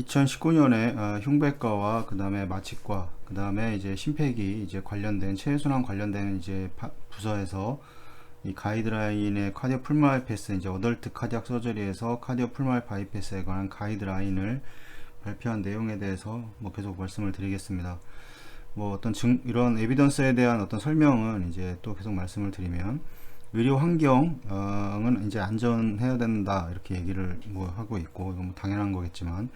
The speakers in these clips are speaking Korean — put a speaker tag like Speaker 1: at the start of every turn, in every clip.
Speaker 1: 2019년에 흉배과와 그 다음에 마취과 그 다음에 이제 심폐기 이제 관련된 체외순환 관련된 이제 부서에서 이 가이드라인의 카디오 풀마이 패스 이제 어덜트 카디악 서저리에서 카디오 풀마이 바이패스에 관한 가이드라인을 발표한 내용에 대해서 뭐 계속 말씀을 드리겠습니다. 뭐 어떤 이런 에비던스에 대한 어떤 설명은 이제 또 계속 말씀을 드리면 의료 환경은 이제 안전해야 된다 이렇게 얘기를 뭐 하고 있고 이건 뭐 당연한 거겠지만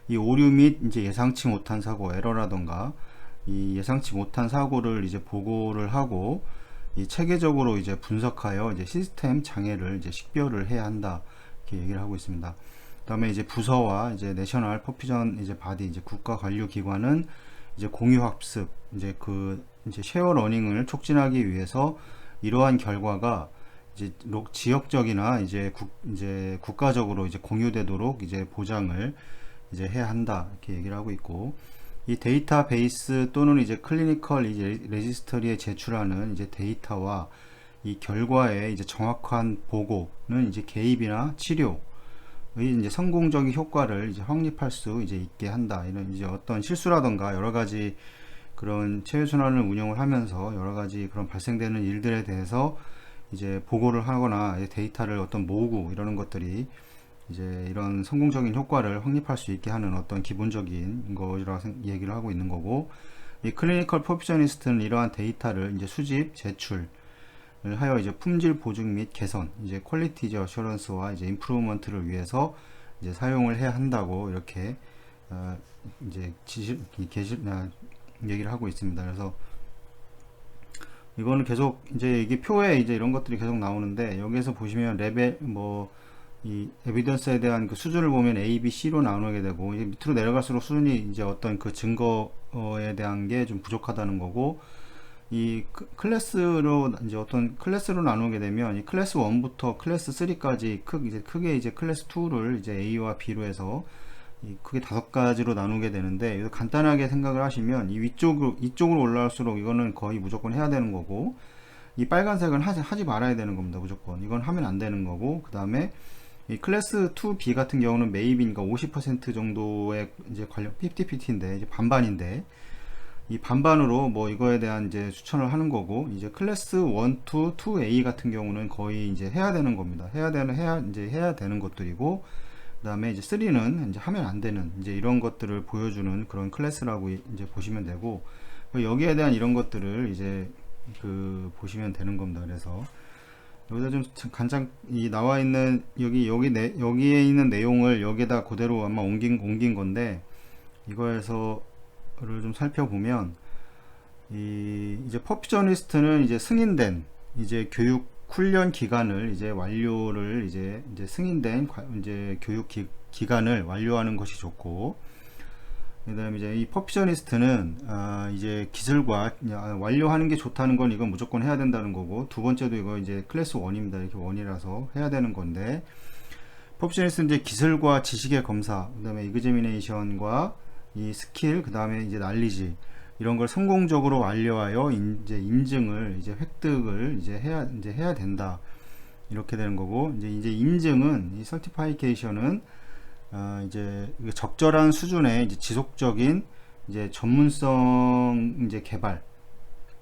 Speaker 1: 이 오류 및 이제 예상치 못한 사고 에러라던가 이 예상치 못한 사고를 이제 보고를 하고 이 체계적으로 이제 분석하여 이제 시스템 장애를 이제 식별을 해야 한다 이렇게 얘기를 하고 있습니다. 그다음에 이제 부서와 이제 내셔널 퍼퓨전 이제 바디 이제 국가 관료 기관은 이제 공유 학습 이제 이제 쉐어 러닝을 촉진하기 위해서 이러한 결과가 이제 지역적이나 이제 국가적으로 이제 공유되도록 이제 보장을 이제 해야 한다 이렇게 얘기를 하고 있고, 이 데이터베이스 또는 이제 클리니컬 이제 레지스터리에 제출하는 이제 데이터와 이 결과의 이제 정확한 보고는 이제 개입이나 치료의 이제 성공적인 효과를 이제 확립할 수 이제 있게 한다. 이런 이제 어떤 실수라던가 여러 가지 그런 체외순환을 운영을 하면서 여러 가지 그런 발생되는 일들에 대해서 이제 보고를 하거나 데이터를 어떤 모으고 이러는 것들이 이제 이런 성공적인 효과를 확립할 수 있게 하는 어떤 기본적인 거라고 얘기를 하고 있는 거고, 이 클리니컬 퍼퓨저니스트는 이러한 데이터를 이제 수집, 제출을 하여 이제 품질 보증 및 개선, 이제 퀄리티 어셔런스와 이제 임프루먼트를 위해서 이제 사용을 해야 한다고 이렇게 이제 얘기를 하고 있습니다. 그래서 이거는 계속 이제 이게 표에 이제 이런 것들이 계속 나오는데, 여기에서 보시면 레벨 이 에비던스에 대한 그 수준을 보면 A, B, C로 나누게 되고, 이제 밑으로 내려갈수록 수준이 이제 어떤 그 증거에 대한 게 좀 부족하다는 거고, 이 클래스로 이제 어떤 클래스로 나누게 되면 이 클래스 1부터 클래스 3까지 크게 이제 클래스 2를 이제 A와 B로 해서 크게 5가지로 나누게 되는데, 간단하게 생각을 하시면 이 이쪽으로 올라갈수록 이거는 거의 무조건 해야 되는 거고, 이 빨간색은 하지 말아야 되는 겁니다. 무조건 이건 하면 안 되는 거고, 그 다음에 이 클래스 2B 같은 경우는 maybe, 그러니까 50% 정도의 이제 관련 50-50인데 이제 반반인데, 이 반반으로 뭐 이거에 대한 이제 추천을 하는 거고, 이제 클래스 1, 2, 2A 같은 경우는 거의 이제 해야 되는 겁니다. 해야 되는 것들이고, 그 다음에 이제 3는 이제 하면 안 되는 이제 이런 것들을 보여주는 그런 클래스라고 이제 보시면 되고, 여기에 대한 이런 것들을 이제 보시면 되는 겁니다. 그래서 여기다 좀 나와 있는 여기에 있는 내용을 여기에다 그대로 아마 옮긴 건데, 이거에서를 좀 살펴보면 이제 퍼퓨저니스트는 이제 승인된 이제 교육 훈련 기간을 이제 완료를 이제 승인된 이제 교육 기간을 완료하는 것이 좋고, 그 다음에 이제 이 퍼퓨저니스트는 이제 기술과 완료하는 게 좋다는 건 이건 무조건 해야 된다는 거고, 두 번째도 이거 이제 클래스 1입니다. 이렇게 1이라서 해야 되는 건데, 퍼퓨저니스트는 이제 기술과 지식의 검사, 그 다음에 이그제미네이션과 이 스킬, 그 다음에 이제 날리지, 이런 걸 성공적으로 완료하여 이제 인증을 이제 획득을 이제 해야 된다 이렇게 되는 거고, 이제 인증은 이 서티파이케이션은 이제 적절한 수준의 이제 지속적인 이제 전문성 이제 개발,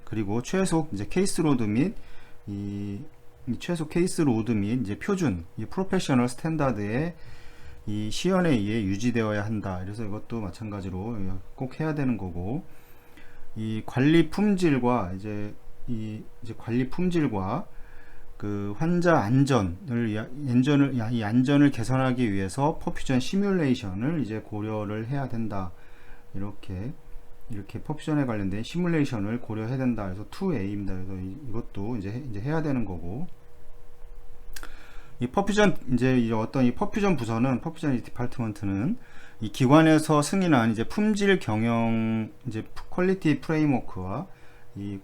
Speaker 1: 그리고 최소 이제 케이스 로드 및 최소 케이스 로드 및 이제 표준 이 프로페셔널 스탠다드의 이 시연에 의해 유지되어야 한다. 그래서 이것도 마찬가지로 꼭 해야 되는 거고, 이 관리 품질과 관리 품질과 그 환자 안전을 개선하기 위해서 퍼퓨전 시뮬레이션을 이제 고려를 해야 된다. 이렇게 퍼퓨전에 관련된 시뮬레이션을 고려해야 된다. 그래서 2A입니다. 그래서 이것도 이제 해야 되는 거고, 이 퍼퓨전 이 퍼퓨전 부서는 퍼퓨전 디파트먼트는 이 기관에서 승인한 이제 품질 경영 이제 퀄리티 프레임워크와 이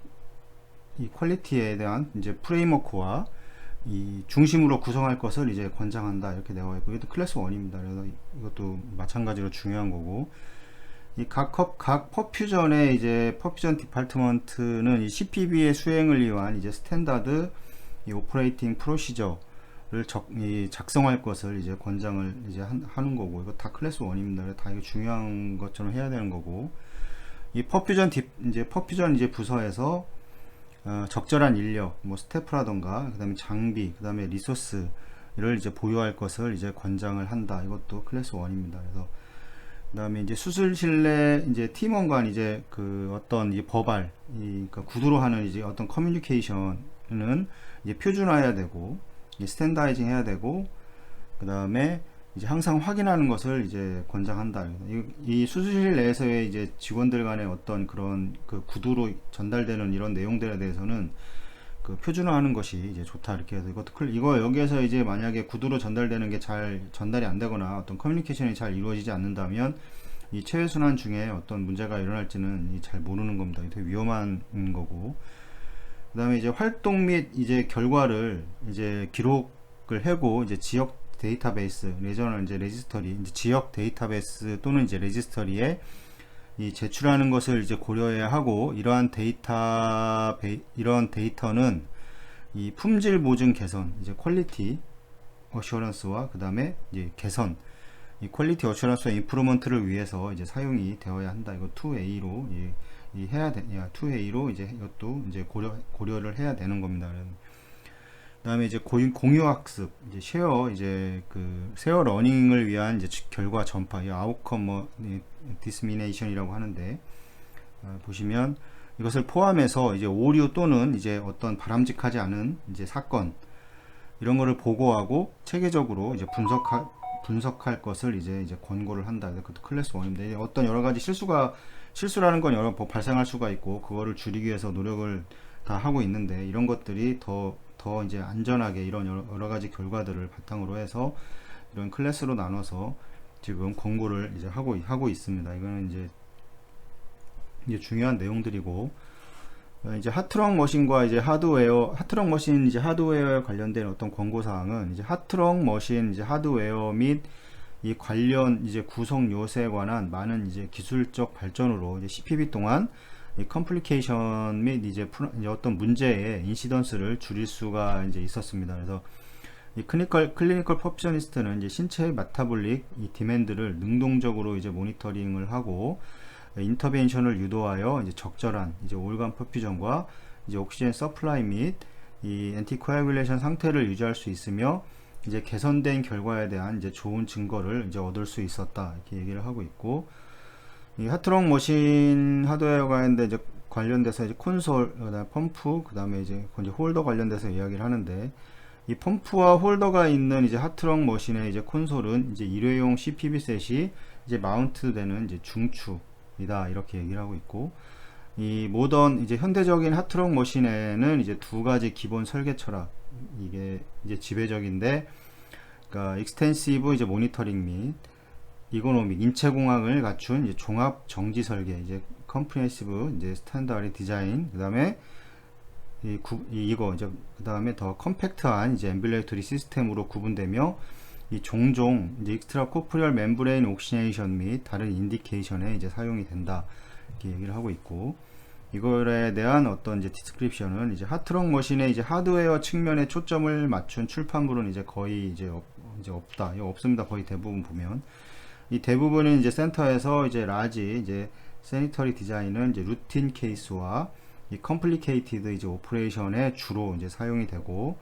Speaker 1: 퀄리티에 대한 이제 프레임워크와 이 중심으로 구성할 것을 이제 권장한다 이렇게 되어 있고, 이것도 클래스 1입니다. 그래서 이것도 마찬가지로 중요한 거고, 이 각 퍼퓨전의 이제 퍼퓨전 디파트먼트는 이 CPB의 수행을 위한 이제 스탠다드 이 오퍼레이팅 프로시저를 작성할 것을 이제 권장을 이제 하는 거고, 이거 다 클래스 1입니다. 다 이거 중요한 것처럼 해야 되는 거고, 이 퍼퓨전 이제 부서에서 적절한 인력, 뭐 스태프라던가, 그 다음에 장비, 그 다음에 리소스를 이제 보유할 것을 이제 권장을 한다. 이것도 클래스 1입니다. 그래서 그 다음에 이제 수술실 내 이제 팀원 이제 그 어떤 이 버발, 그러니까 구두로 하는 이제 어떤 커뮤니케이션은 이제 표준화해야 되고, 스탠다이징 해야 되고, 그 다음에 이제 항상 확인하는 것을 이제 권장한다. 이 수술실 내에서의 이제 직원들 간의 어떤 그런 그 구두로 전달되는 이런 내용들에 대해서는 그 표준화하는 것이 이제 좋다. 이렇게 해서 이거 여기에서 이제 만약에 구두로 전달되는 게 잘 전달이 안 되거나 어떤 커뮤니케이션이 잘 이루어지지 않는다면 이 체외순환 중에 어떤 문제가 일어날지는 잘 모르는 겁니다. 되게 위험한 거고. 그 다음에 이제 활동 및 이제 결과를 이제 기록을 하고 이제 지역 데이터베이스, 레저널 이제 레지스터리, 이제 지역 데이터베이스 또는 이제 레지스터리에 이 제출하는 것을 이제 고려해야 하고, 이러한 데이터는 이 품질 보증 개선, 이제 퀄리티 어슈런스와 그 다음에 이제 개선, 이 퀄리티 어슈런스와 임프루먼트를 위해서 이제 사용이 되어야 한다. 이거 2A로 해야 돼. 2A로 이제 이것도 이제 고려를 해야 되는 겁니다. 그 다음에 이제 공유 학습, 이제 쉐어 러닝을 위한 이제 결과 전파, 이 아웃컴 디스미네이션이라고 하는데, 보시면 이것을 포함해서 이제 오류 또는 이제 어떤 바람직하지 않은 이제 사건, 이런 거를 보고하고 체계적으로 이제 분석할 것을 이제 권고를 한다. 그것도 클래스 1입니다. 어떤 여러 가지 실수라는 건 여러 번 발생할 수가 있고, 그거를 줄이기 위해서 노력을 다 하고 있는데, 이런 것들이 더 이제 안전하게 이런 여러 가지 결과들을 바탕으로 해서 이런 클래스로 나눠서 지금 권고를 이제 하고 있습니다. 이거는 이제 중요한 내용들이고, 이제 하트럭 머신과 이제 하트럭 머신 이제 하드웨어에 관련된 어떤 권고 사항은 이제 하트럭 머신 이제 하드웨어 및 이 관련 이제 구성 요소에 관한 많은 이제 기술적 발전으로 이제 CPB 동안 이 컴플리케이션 및 이제 어떤 문제의 인시던스를 줄일 수가 이제 있었습니다. 그래서 이 클리니컬 퍼퓨셔니스트는 이제 신체의 메타볼릭 이 디맨드를 능동적으로 이제 모니터링을 하고, 인터벤션을 유도하여 이제 적절한 이제 올간 퍼퓨전과 이제 옥시젠 서플라이 및 이 엔티코아굴레이션 상태를 유지할 수 있으며, 이제 개선된 결과에 대한 이제 좋은 증거를 이제 얻을 수 있었다. 이렇게 얘기를 하고 있고, 이 하트럭 머신 하드웨어가 이제 관련돼서 이제 콘솔, 그다음에 펌프, 그다음에 이제 홀더 관련돼서 이야기를 하는데, 이 펌프와 홀더가 있는 이제 하트럭 머신의 이제 콘솔은 이제 일회용 CPB 셋이 이제 마운트되는 이제 중추이다. 이렇게 얘기를 하고 있고, 이 모던 이제 현대적인 하트럭 머신에는 이제 두 가지 기본 설계 철학, 이게 이제 지배적인데, 그러니까 익스텐시브 이제 모니터링 및 이코노믹 인체공학을 갖춘 이제 종합 정지 설계, 이제 컴프레시브 이제 스탠다드 디자인, 그다음에 이거 이제 그다음에 더 컴팩트한 이제 앰뷸레이터리 시스템으로 구분되며, 이 종종 이제 익스트라 코프리얼 멤브레인 옥시네이션 및 다른 인디케이션에 이제 사용이 된다. 이렇게 얘기를 하고 있고, 이거에 대한 어떤 이제 디스크립션은 이제 하트럭 머신의 이제 하드웨어 측면에 초점을 맞춘 출판물은 이제 거의 이제 없다. 이거 없습니다. 거의 대부분 보면. 이 대부분은 이제 센터에서 이제 라지 이제 세니터리 디자인은 이제 루틴 케이스와 이 컴플리케이티드 이제 오퍼레이션에 주로 이제 사용이 되고,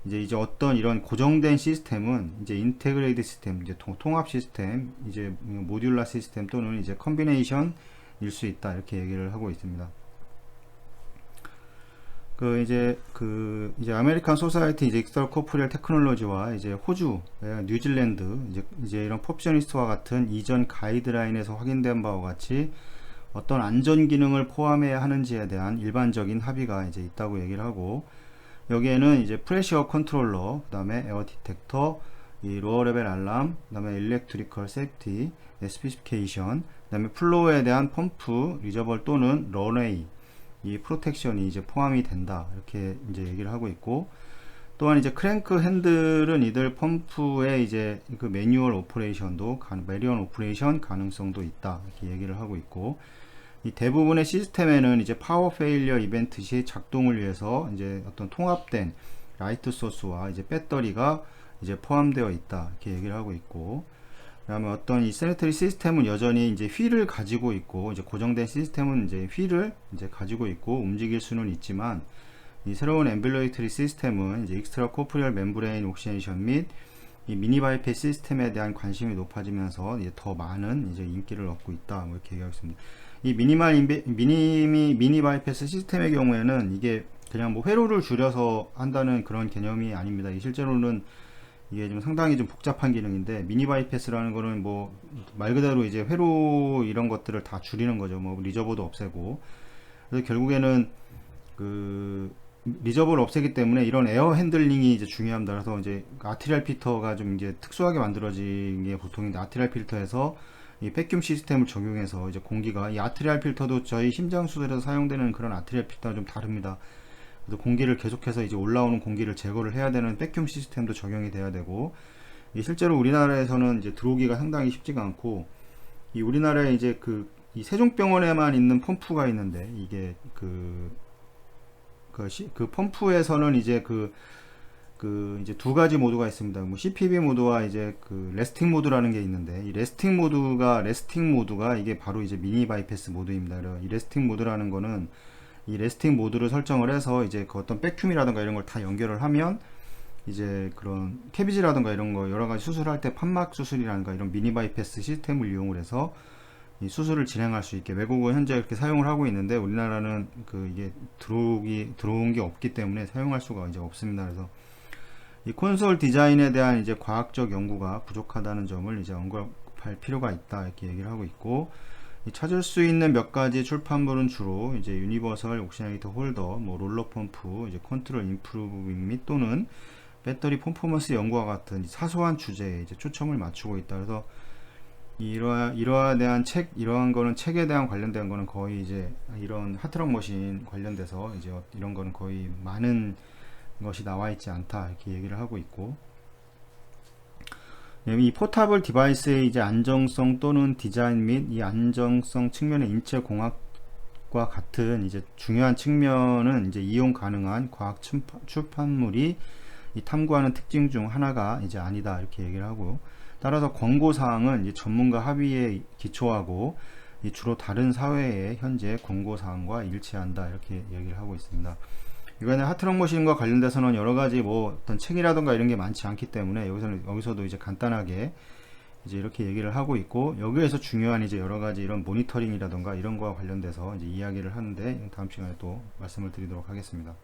Speaker 1: 이제 어떤 이런 고정된 시스템은 이제 인테그레이드 시스템, 이제 통합 시스템, 이제 모듈라 시스템 또는 이제 컨비네이션일 수 있다. 이렇게 얘기를 하고 있습니다. 이제 아메리칸 소사이티 이제 익스트라 코프리얼 테크놀로지와 이제 호주, 뉴질랜드 이제 이런 퍼퓨셔니스트와 같은 이전 가이드라인에서 확인된 바와 같이 어떤 안전 기능을 포함해야 하는지에 대한 일반적인 합의가 이제 있다고 얘기를 하고, 여기에는 이제 프레셔 컨트롤러, 그 다음에 에어 디텍터, 이 로어 레벨 알람, 그 다음에 일렉트리컬 세이프티, 스페시피케이션, 그 다음에 플로우에 대한 펌프, 리저벌 또는 런웨이 이 프로텍션이 이제 포함이 된다. 이렇게 이제 얘기를 하고 있고, 또한 이제 크랭크 핸들은 이들 펌프의 이제 그 매뉴얼 오퍼레이션도 매뉴얼 오퍼레이션 가능성도 있다. 이렇게 얘기를 하고 있고, 이 대부분의 시스템에는 이제 파워 페일리어 이벤트 시 작동을 위해서 이제 어떤 통합된 라이트 소스와 이제 배터리가 이제 포함되어 있다 이렇게 얘기를 하고 있고, 그다음에 어떤 이 세네터리 시스템은 여전히 이제 휠을 가지고 있고, 이제 고정된 시스템은 이제 휠을 이제 가지고 있고 움직일 수는 있지만, 이 새로운 앰뷸레이터리 시스템은 이제 익스트라 코프리얼 멤브레인 옥시네이션 및 이 미니 바이패스 시스템에 대한 관심이 높아지면서 이제 더 많은 이제 인기를 얻고 있다, 뭐 이렇게 얘기하고 있습니다. 이 미니 바이패스 시스템의 경우에는 이게 그냥 뭐 회로를 줄여서 한다는 그런 개념이 아닙니다. 이 실제로는 이게 좀 상당히 좀 복잡한 기능인데, 미니 바이패스라는 거는 뭐 말 그대로 이제 회로 이런 것들을 다 줄이는 거죠. 뭐 리저버도 없애고. 그래서 결국에는 그 리저버를 없애기 때문에 이런 에어 핸들링이 이제 중요합니다. 그래서 이제 아트리얼 필터가 좀 이제 특수하게 만들어진 게 보통인데, 아트리얼 필터에서 이 백큐ම් 시스템을 적용해서 이제 공기가, 이 아트리얼 필터도 저희 심장 수술에서 사용되는 그런 아트리얼 필터와 좀 다릅니다. 그래서 공기를 계속해서 이제 올라오는 공기를 제거를 해야 되는 백큐ම් 시스템도 적용이 돼야 되고, 이 실제로 우리나라에서는 이제 들어오기가 상당히 쉽지가 않고, 이 우리나라에 이제 이 세종병원에만 있는 펌프가 있는데, 이게 그 펌프에서는 이제 이제 두 가지 모드가 있습니다. 뭐 CPV 모드와 이제 레스팅 모드라는 게 있는데, 이 레스팅 모드가 이게 바로 이제 미니 바이패스 모드입니다. 이 레스팅 모드라는 거는, 이 레스팅 모드를 설정을 해서 이제 그 어떤 백큐미라든가 이런 걸 다 연결을 하면, 이제 그런 캐비지라든가 이런 거 여러 가지 수술할 때 판막 수술이라든가 이런 미니 바이패스 시스템을 이용을 해서 이 수술을 진행할 수 있게, 외국은 현재 이렇게 사용을 하고 있는데 우리나라는 이게 들어온 게 없기 때문에 사용할 수가 이제 없습니다. 그래서 이 콘솔 디자인에 대한 이제 과학적 연구가 부족하다는 점을 이제 언급할 필요가 있다 이렇게 얘기를 하고 있고, 찾을 수 있는 몇 가지 출판물은 주로 이제 유니버설 옥시네이터 홀더, 뭐 롤러 펌프, 이제 컨트롤 임프루빙 및 또는 배터리 퍼포먼스 연구와 같은 사소한 주제에 이제 초점을 맞추고 있다. 그래서 이러한 거는 책에 대한 관련된 거는 거의 이제 이런 하트럭 머신 관련돼서 이제 이런 거는 거의 많은 것이 나와 있지 않다 이렇게 얘기를 하고 있고, 이 포터블 디바이스의 이제 안정성 또는 디자인 및 이 안정성 측면의 인체 공학과 같은 이제 중요한 측면은 이제 이용 가능한 과학 출판물이 이 탐구하는 특징 중 하나가 이제 아니다 이렇게 얘기를 하고, 따라서 권고사항은 이제 전문가 합의에 기초하고 주로 다른 사회의 현재 권고사항과 일치한다 이렇게 얘기를 하고 있습니다. 이거는 하트럭 머신과 관련돼서는 여러가지 뭐 어떤 책이라던가 이런 게 많지 않기 때문에 여기서도 이제 간단하게 이제 이렇게 얘기를 하고 있고, 여기에서 중요한 이제 여러가지 이런 모니터링이라던가 이런 거와 관련돼서 이제 이야기를 하는데, 다음 시간에 또 말씀을 드리도록 하겠습니다.